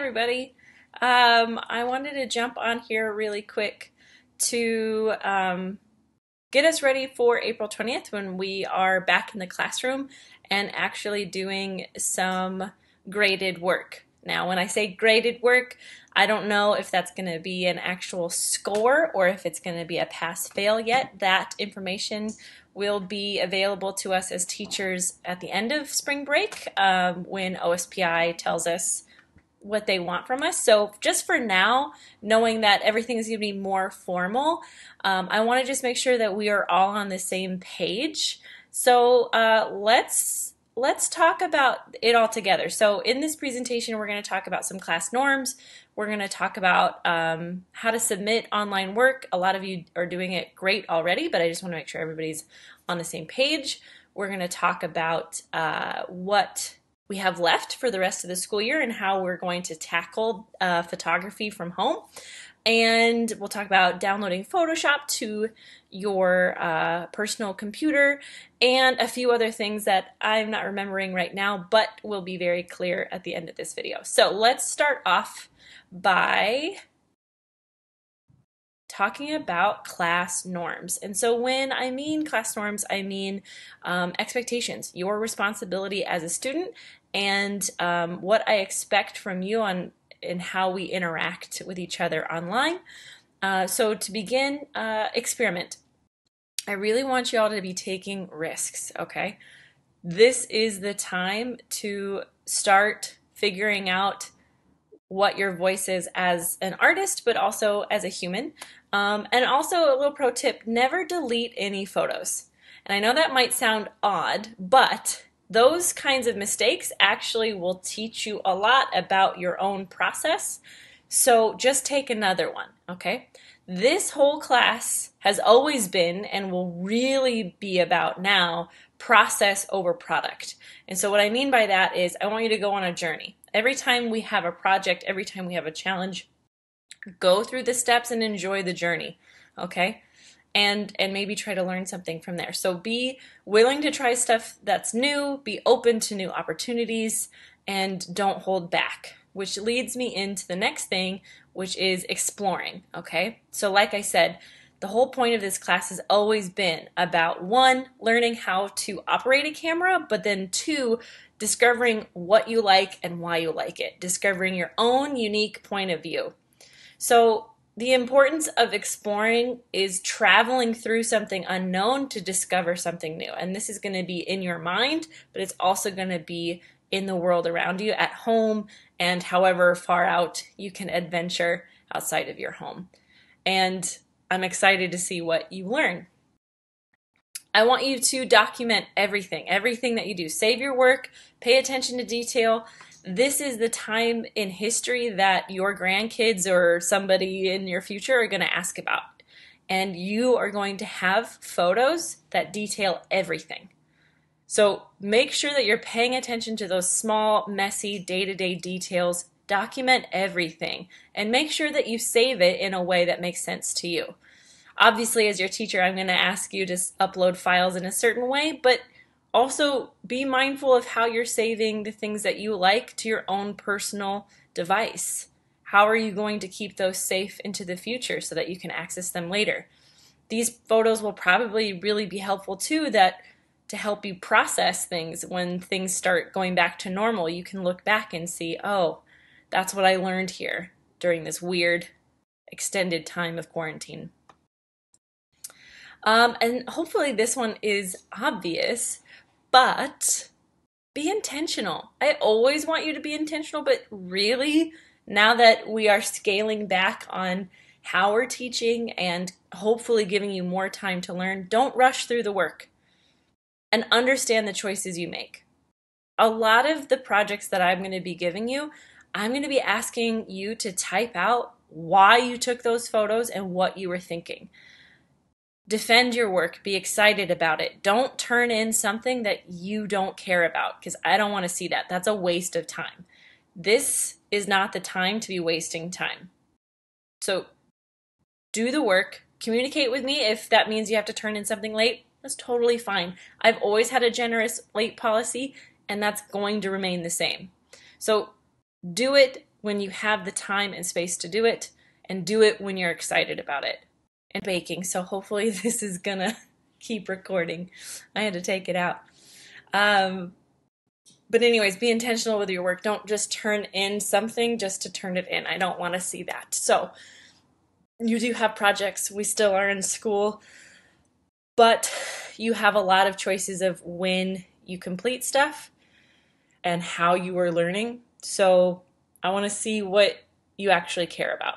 everybody. I wanted to jump on here really quick to get us ready for April 20th when we are back in the classroom and actually doing some graded work. Now, when I say graded work, I don't know if that's going to be an actual score or if it's going to be a pass-fail yet. That information will be available to us as teachers at the end of spring break when OSPI tells us what they want from us. So just for now, knowing that everything is going to be more formal, I want to just make sure that we are all on the same page. So let's talk about it all together. So in this presentation, we're going to talk about some class norms. We're going to talk about how to submit online work. A lot of you are doing it great already, but I just want to make sure everybody's on the same page. We're going to talk about what we have left for the rest of the school year and how we're going to tackle photography from home. And we'll talk about downloading Photoshop to your personal computer and a few other things that I'm not remembering right now, but will be very clear at the end of this video. So let's start off by talking about class norms. And so when I mean class norms, I mean expectations, your responsibility as a student, and what I expect from you in how we interact with each other online. So to begin, experiment. I really want you all to be taking risks, okay? This is the time to start figuring out what your voice is as an artist, but also as a human. And also a little pro tip, never delete any photos. And I know that might sound odd, but those kinds of mistakes actually will teach you a lot about your own process. So just take another one, okay? This whole class has always been and will really be about now process over product. And so what I mean by that is I want you to go on a journey. Every time we have a project, every time we have a challenge, go through the steps and enjoy the journey, okay? And maybe try to learn something from there. So be willing to try stuff that's new, be open to new opportunities, and don't hold back, which leads me into the next thing, which is exploring, okay? So like I said, the whole point of this class has always been about, one, learning how to operate a camera, but then two, discovering what you like and why you like it, discovering your own unique point of view. So the importance of exploring is traveling through something unknown to discover something new. And this is going to be in your mind, but it's also going to be in the world around you, at home, and however far out you can adventure outside of your home. And I'm excited to see what you learn. I want you to document everything that you do. Save your work, pay attention to detail. This is the time in history that your grandkids or somebody in your future are going to ask about. And you are going to have photos that detail everything. So make sure that you're paying attention to those small, messy, day-to-day details. Document everything and make sure that you save it in a way that makes sense to you. Obviously, as your teacher, I'm going to ask you to upload files in a certain way, but also be mindful of how you're saving the things that you like to your own personal device. How are you going to keep those safe into the future so that you can access them later? These photos will probably really be helpful too, to help you process things when things start going back to normal. You can look back and see, oh, that's what I learned here during this weird extended time of quarantine. And hopefully this one is obvious, but be intentional. I always want you to be intentional, but really, now that we are scaling back on how we're teaching and hopefully giving you more time to learn, don't rush through the work and understand the choices you make. A lot of the projects that I'm going to be giving you, I'm going to be asking you to type out why you took those photos and what you were thinking. Defend your work. Be excited about it. Don't turn in something that you don't care about, because I don't want to see that. That's a waste of time. This is not the time to be wasting time. So do the work. Communicate with me if that means you have to turn in something late. That's totally fine. I've always had a generous late policy, and that's going to remain the same. So do it, when you have the time and space to do it, and do it when you're excited about it. And baking, so hopefully this is gonna keep recording. I had to take it out. But anyways, be intentional with your work. Don't just turn in something just to turn it in. I don't want to see that. So you do have projects. We still are in school, but you have a lot of choices of when you complete stuff and how you are learning. So I want to see what you actually care about.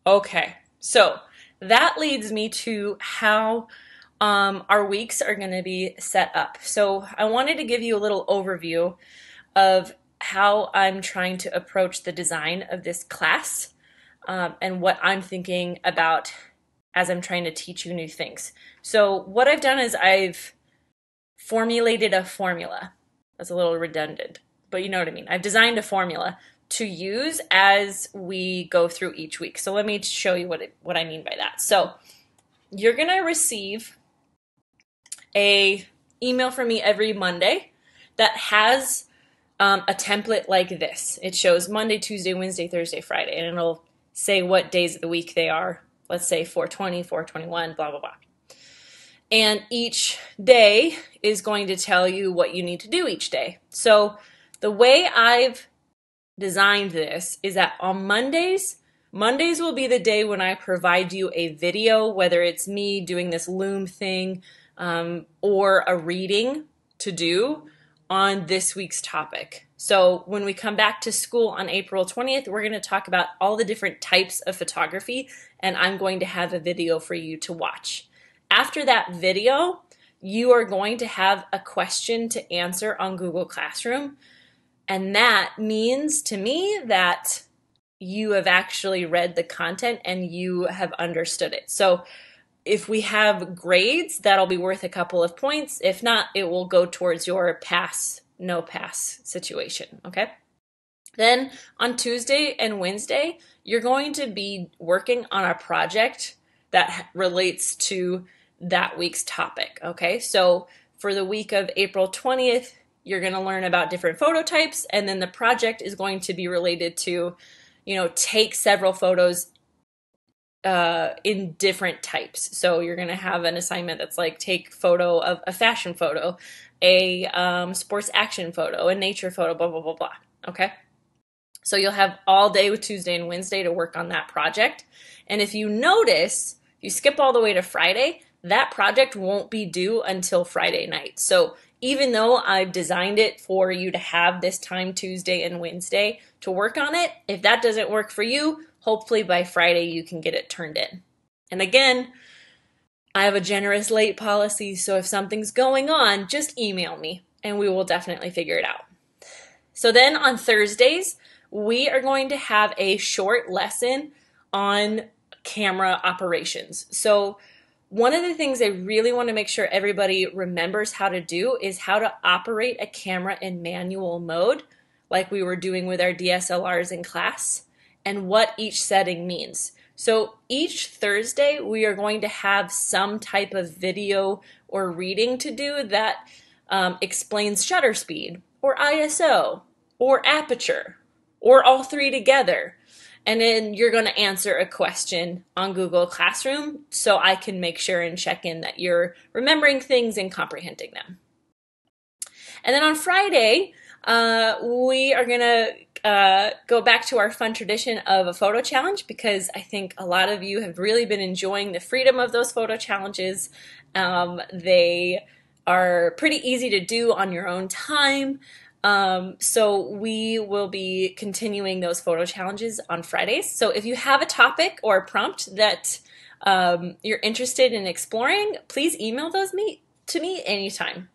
Okay, so that leads me to how our weeks are going to be set up. So I wanted to give you a little overview of how I'm trying to approach the design of this class and what I'm thinking about as I'm trying to teach you new things. So what I've done is I've formulated a formula. That's a little redundant, but you know what I mean. I've designed a formula to use as we go through each week. So let me show you what I mean by that. So you're going to receive a email from me every Monday that has a template like this. It shows Monday, Tuesday, Wednesday, Thursday, Friday, and it'll say what days of the week they are. Let's say 420, 421, blah, blah, blah. And each day is going to tell you what you need to do each day. So the way I've designed this is that on Mondays will be the day when I provide you a video, whether it's me doing this Loom thing, or a reading to do on this week's topic. So when we come back to school on April 20th, we're going to talk about all the different types of photography, and I'm going to have a video for you to watch. After that video, you are going to have a question to answer on Google Classroom, and that means to me that you have actually read the content and you have understood it. So if we have grades, that'll be worth a couple of points. If not, it will go towards your pass, no pass situation, okay? Then on Tuesday and Wednesday, you're going to be working on a project that relates to that week's topic, okay? So for the week of April 20th, you're going to learn about different photo types, and then the project is going to be related to, take several photos in different types. So you're going to have an assignment that's like take photo of a fashion photo, a sports action photo, a nature photo, blah, blah, blah, blah. Okay. So you'll have all day with Tuesday and Wednesday to work on that project. And if you notice, you skip all the way to Friday, that project won't be due until Friday night. So even though I've designed it for you to have this time Tuesday and Wednesday to work on it, if that doesn't work for you, hopefully by Friday you can get it turned in. And again, I have a generous late policy, so if something's going on, just email me and we will definitely figure it out. So then on Thursdays, we are going to have a short lesson on camera operations. So one of the things I really want to make sure everybody remembers how to do is how to operate a camera in manual mode, like we were doing with our DSLRs in class, and what each setting means. So each Thursday, we are going to have some type of video or reading to do that explains shutter speed, or ISO, or aperture, or all three together. And then you're going to answer a question on Google Classroom so I can make sure and check in that you're remembering things and comprehending them. And then on Friday, we are going to go back to our fun tradition of a photo challenge, because I think a lot of you have really been enjoying the freedom of those photo challenges. They are pretty easy to do on your own time. So we will be continuing those photo challenges on Fridays. So if you have a topic or a prompt that you're interested in exploring, please email those to me anytime.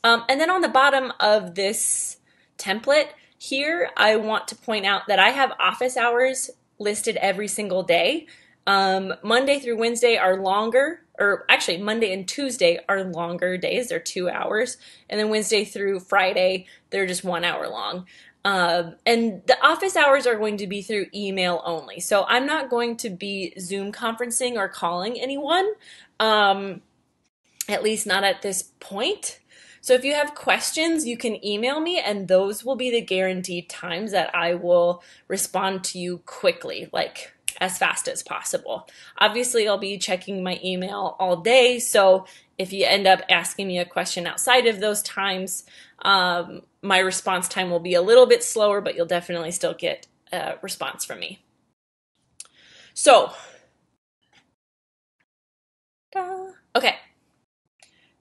And then on the bottom of this template here, I want to point out that I have office hours listed every single day. Monday through Wednesday are longer, or actually Monday and Tuesday are longer days, they're 2 hours, and then Wednesday through Friday, they're just 1 hour long. And the office hours are going to be through email only, so I'm not going to be Zoom conferencing or calling anyone, at least not at this point. So if you have questions, you can email me, and those will be the guaranteed times that I will respond to you quickly, like as fast as possible. Obviously, I'll be checking my email all day, so if you end up asking me a question outside of those times, my response time will be a little bit slower, but you'll definitely still get a response from me. So, okay.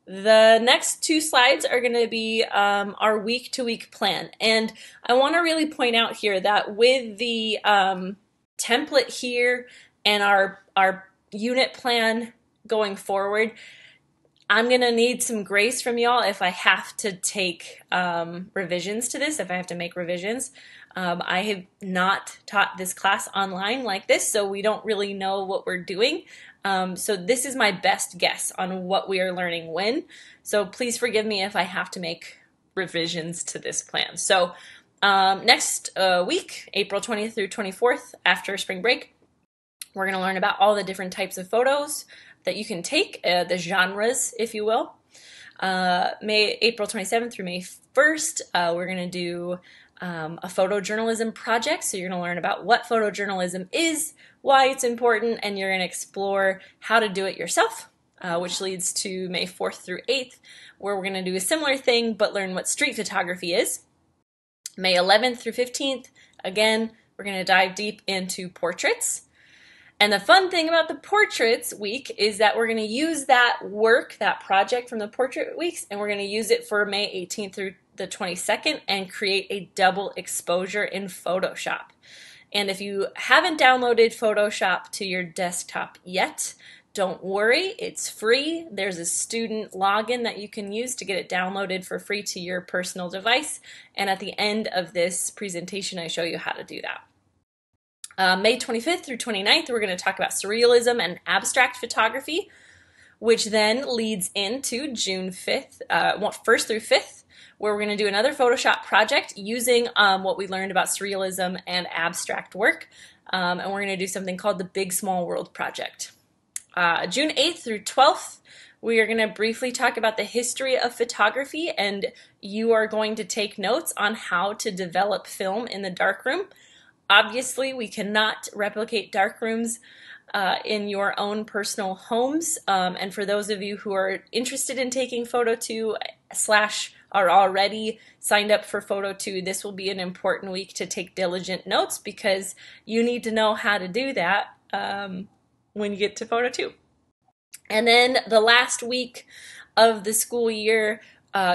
The next two slides are going to be our week-to-week plan. And I want to really point out here that with the template here and our unit plan going forward, I'm going to need some grace from y'all if I have to take revisions to this, if I have to make revisions. I have not taught this class online like this, so we don't really know what we're doing. So this is my best guess on what we are learning when. So please forgive me if I have to make revisions to this plan. So next week, April 20th through 24th, after spring break, we're going to learn about all the different types of photos that you can take, the genres, if you will. April 27th through May 1st, we're going to do a photojournalism project. So you're going to learn about what photojournalism is, why it's important, and you're going to explore how to do it yourself, which leads to May 4th through 8th, where we're going to do a similar thing, but learn what street photography is. May 11th through 15th, again, we're going to dive deep into portraits. And the fun thing about the Portraits Week is that we're going to use that work, that project from the Portrait Weeks, and we're going to use it for May 18th through the 22nd and create a double exposure in Photoshop. And if you haven't downloaded Photoshop to your desktop yet, don't worry, it's free. There's a student login that you can use to get it downloaded for free to your personal device. And at the end of this presentation, I show you how to do that. May 25th through 29th, we're going to talk about surrealism and abstract photography, which then leads into June 5th, 1st through 5th, where we're going to do another Photoshop project using what we learned about surrealism and abstract work. And we're going to do something called the Big Small World Project. June 8th through 12th, we are going to briefly talk about the history of photography, and you are going to take notes on how to develop film in the darkroom. Obviously, we cannot replicate darkrooms in your own personal homes. And for those of you who are interested in taking Photo 2 / are already signed up for Photo 2, this will be an important week to take diligent notes because you need to know how to do that when you get to Photo 2. And then the last week of the school year,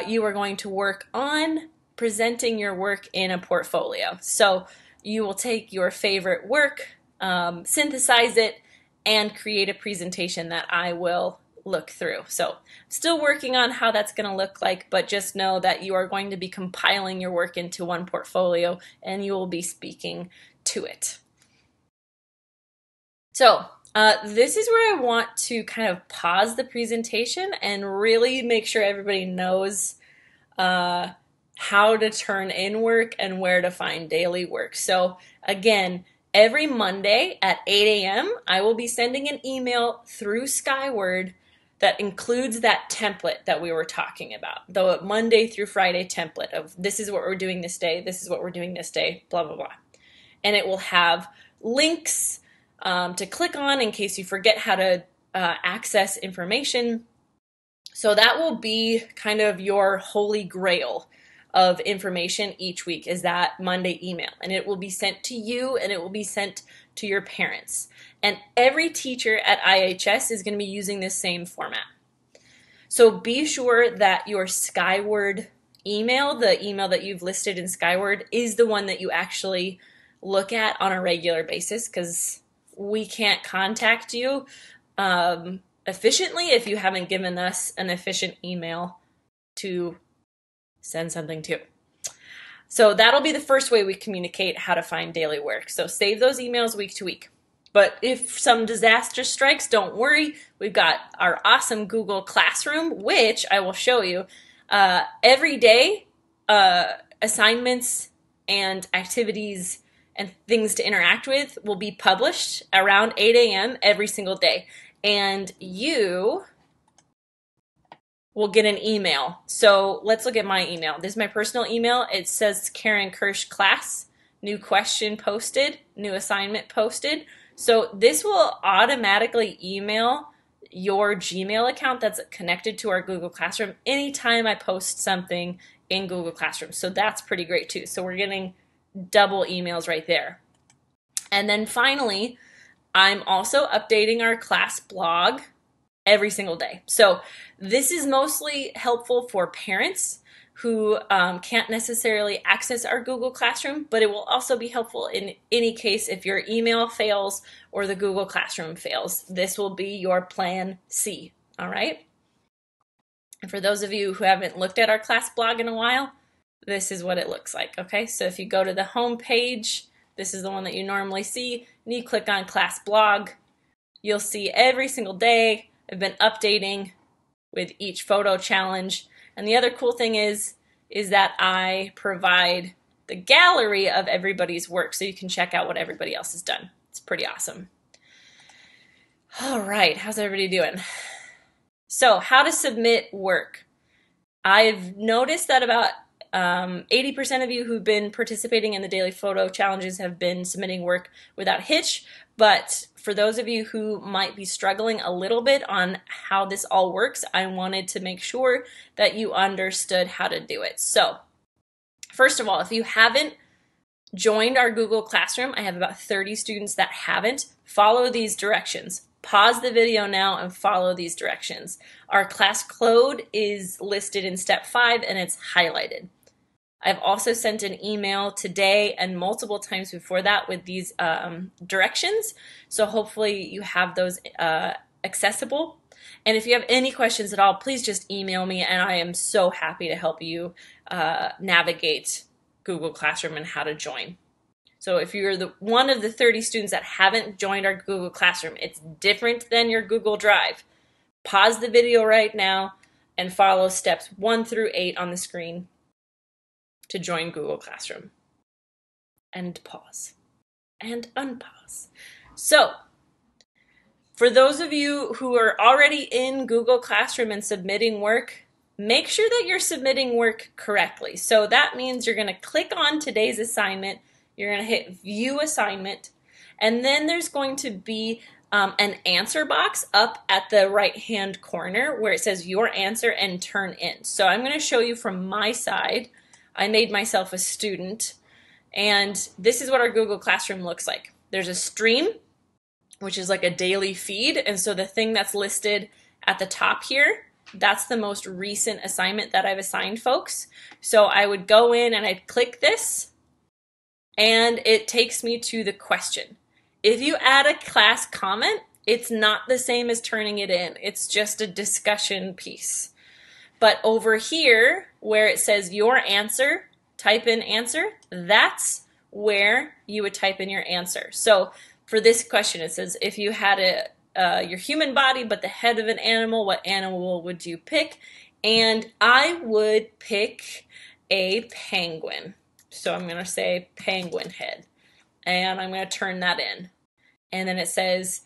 you are going to work on presenting your work in a portfolio. So you will take your favorite work, synthesize it, and create a presentation that I will look through. So still working on how that's going to look like, but just know that you are going to be compiling your work into one portfolio and you will be speaking to it. So this is where I want to kind of pause the presentation and really make sure everybody knows how to turn in work and where to find daily work. So again, every Monday at 8 a.m., I will be sending an email through Skyward that includes that template that we were talking about, the Monday through Friday template of this is what we're doing this day, this is what we're doing this day, blah, blah, blah. And it will have links to click on in case you forget how to access information. So that will be kind of your holy grail of information each week, is that Monday email, and it will be sent to you and it will be sent to your parents. And every teacher at IHS is going to be using this same format. So be sure that your Skyward email, the email that you've listed in Skyward, is the one that you actually look at on a regular basis, because we can't contact you efficiently if you haven't given us an efficient email to send something to. So that'll be the first way we communicate how to find daily work. So save those emails week to week. But if some disaster strikes, don't worry. We've got our awesome Google Classroom, which I will show you. Every day, assignments and activities and things to interact with will be published around 8 a.m. every single day. And you will get an email. So let's look at my email. This is my personal email. It says Karen Kirsch class, new question posted, new assignment posted. So this will automatically email your Gmail account that's connected to our Google Classroom anytime I post something in Google Classroom. So that's pretty great too. So we're getting double emails right there. And then finally, I'm also updating our class blog every single day. So this is mostly helpful for parents who can't necessarily access our Google Classroom, but it will also be helpful in any case if your email fails or the Google Classroom fails. This will be your plan C, all right? And for those of you who haven't looked at our class blog in a while, this is what it looks like, okay? So if you go to the home page, this is the one that you normally see, and you click on class blog, you'll see every single day I've been updating with each photo challenge. And the other cool thing is that I provide the gallery of everybody's work so you can check out what everybody else has done. It's pretty awesome. All right, how's everybody doing? So how to submit work. I've noticed that about 80% of you who've been participating in the daily photo challenges have been submitting work without hitch, but for those of you who might be struggling a little bit on how this all works, I wanted to make sure that you understood how to do it. So first of all, if you haven't joined our Google Classroom, I have about 30 students that haven't, follow these directions. Pause the video now and follow these directions. Our class code is listed in step 5 and it's highlighted. I've also sent an email today and multiple times before that with these directions. So hopefully you have those accessible. And if you have any questions at all, please just email me and I am so happy to help you navigate Google Classroom and how to join. So if you're one of the 30 students that haven't joined our Google Classroom, it's different than your Google Drive. Pause the video right now and follow steps 1 through 8 on the screen to join Google Classroom. And pause and unpause. So for those of you who are already in Google Classroom and submitting work, make sure that you're submitting work correctly. So that means you're going to click on today's assignment, you're going to hit View Assignment, and then there's going to be an answer box up at the right-hand corner where it says Your Answer and Turn In. So I'm going to show you from my side. I made myself a student, and this is what our Google Classroom looks like. There's a stream, which is like a daily feed, and so the thing that's listed at the top here, that's the most recent assignment that I've assigned folks. So I would go in and I'd click this, and it takes me to the question. If you add a class comment, it's not the same as turning it in. It's just a discussion piece. But over here, where it says Your Answer, type in answer, that's where you would type in your answer. So for this question, it says, if you had your human body but the head of an animal, what animal would you pick? And I would pick a penguin. So I'm going to say penguin head. And I'm going to turn that in. And then it says,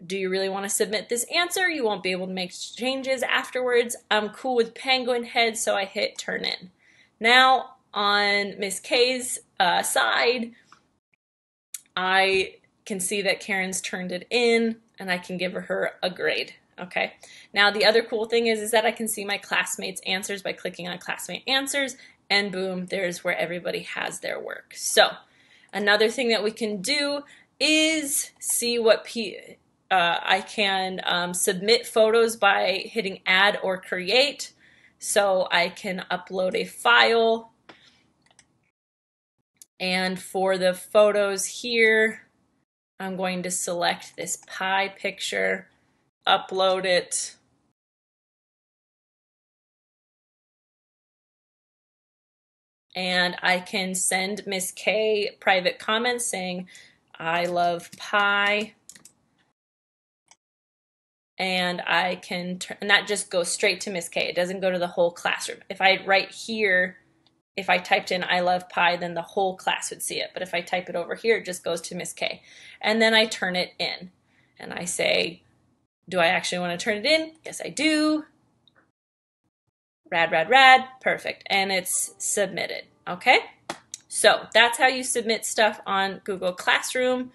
do you really want to submit this answer? You won't be able to make changes afterwards. I'm cool with penguin head, so I hit turn in. Now on Miss K's side, I can see that Karen's turned it in and I can give her a grade. Okay. Now the other cool thing is that I can see my classmates' answers by clicking on classmate answers, and boom, there's where everybody has their work. So another thing that we can do is see what I can submit photos by hitting add or create. So I can upload a file. And for the photos here, I'm going to select this pie picture, upload it. And I can send Miss K private comments saying, I love pie. And I can, and that just goes straight to Miss K. It doesn't go to the whole classroom. If I right here, if I typed in I love pie, then the whole class would see it. But if I type it over here, it just goes to Miss K. And then I turn it in. And I say, do I actually want to turn it in? Yes, I do. Rad, perfect, and it's submitted, okay? So that's how you submit stuff on Google Classroom.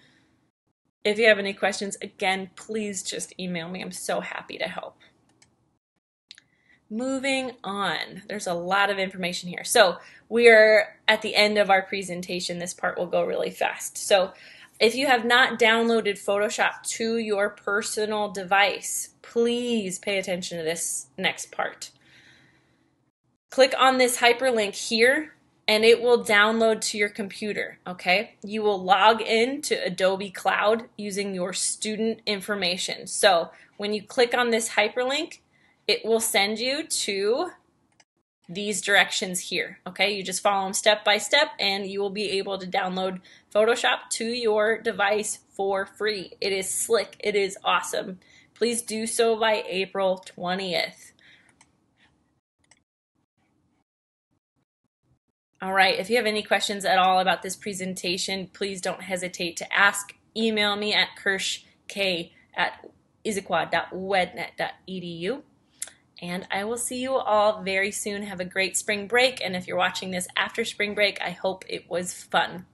If you have any questions, again, please just email me. I'm so happy to help. Moving on, there's a lot of information here. So we are at the end of our presentation. This part will go really fast. So if you have not downloaded Photoshop to your personal device, please pay attention to this next part. Click on this hyperlink here and it will download to your computer, okay? You will log in to Adobe Cloud using your student information. So when you click on this hyperlink, it will send you to these directions here, okay? You just follow them step by step and you will be able to download Photoshop to your device for free. It is slick, it is awesome. Please do so by April 20th. All right, if you have any questions at all about this presentation, please don't hesitate to ask. Email me at kirschk@issaquah.wednet.edu. And I will see you all very soon. Have a great spring break. And if you're watching this after spring break, I hope it was fun.